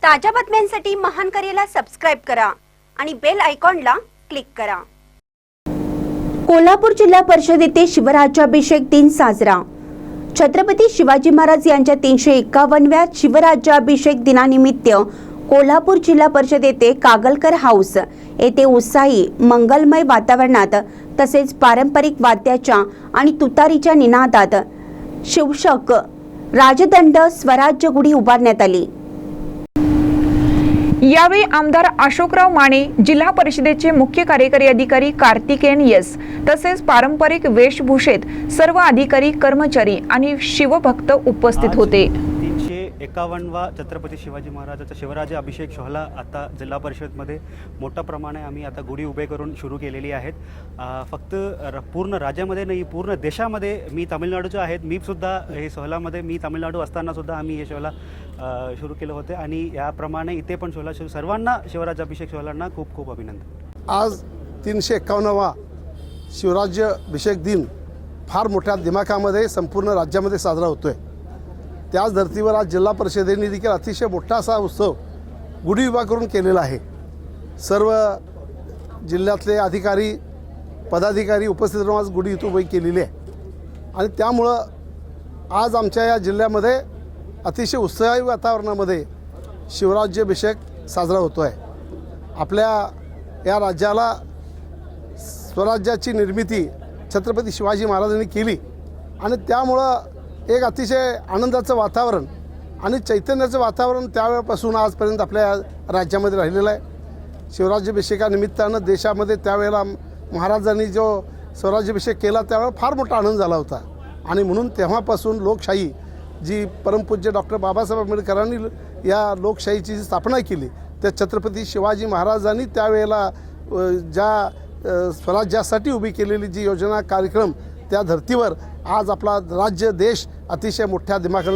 ताज्या बातम्यांसाठी महान करेला सबस्क्राइब करा आणि बेल आयकॉनला क्लिक करा। कोल्हापूर जिल्हा परिषद येथे शिवराज्याभिषेक दिन साजरा। छत्रपती शिवाजी महाराज यांच्या 351व्या शिवराज्याभिषेक दिनानिमित्त कोल्हापूर जिल्हा परिषद येथे कागलकर हाऊस येथे उत्साही मंगलमय वातावरणात तसेच पारंपरिक वाद्याच्या आणि तुतारीच्या निनादात शिवशक राजदंड स्वराज्य गुढी उभारण्यात आली। यावेळी आमदार अशोकराव माने, जिल्हा परिषदेचे मुख्य कार्यकारी अधिकारी कार्तिकेयन एस तसेच पारंपरिक वेशभूषेत सर्व अधिकारी, कर्मचारी आणि शिवभक्त उपस्थित होते। 351वा छत्रपती शिवाजी महाराजांचा शिवराज्य अभिषेक सोहळा आता जिल्हा परिषदमध्ये मोठ्या प्रमाणे आम्ही आता गुढी उभे करून सुरू केलेली आहेत। फक्त पूर्ण राज्यामध्ये नाही, पूर्ण देशामध्ये मी तामिळनाडूचे आहेत, मी सुद्धा हे सोहळ्यामध्ये मी तामिळनाडू असताना सुद्धा आम्ही हे सोहळा सुरू केलं होते आणि याप्रमाणे इथे पण सोहळा सर्वांना शिवराज्याभिषेक सोहळ्यांना खूप खूप अभिनंदन। आज 351वा शिवराज्याभिषेक दिन फार मोठ्या दिमाखामध्ये संपूर्ण राज्यामध्ये साजरा होतोय। त्याच धर्तीवर आज जिल्हा परिषदेने देखील अतिशय मोठा असा उत्सव गुढी उभा करून केलेला आहे। सर्व जिल्ह्यातले अधिकारी, पदाधिकारी उपस्थित राहून आज गुढी इथं उभी केलेली आहे आणि त्यामुळं आज आमच्या या जिल्ह्यामध्ये अतिशय उत्साही वातावरणामध्ये शिवराज्याभिषेक साजरा होतो आहे। आपल्या या राज्याला स्वराज्याची निर्मिती छत्रपती शिवाजी महाराजांनी केली आणि त्यामुळं एक अतिशय आनंदाचं वातावरण आणि चैतन्याचं वातावरण त्यावेळेपासून आजपर्यंत आपल्या राज्यामध्ये राहिलेलं आहे। शिवराज्याभिषेकानिमित्तानं देशामध्ये त्यावेळेला महाराजांनी जो स्वराज्याभिषेक केला त्यावेळेला फार मोठा आनंद झाला होता आणि म्हणून तेव्हापासून लोकशाही जी परमपूज्य डॉक्टर बाबासाहेब आंबेडकरांनी या लोकशाहीची जी स्थापना केली त्या छत्रपती शिवाजी महाराजांनी त्यावेळेला ज्या स्वराज्यासाठी उभी केलेली जी योजना कार्यक्रम त्या धर्तीवर आज आपला राज्य देश अतिशय मोठ्या दिमाखाने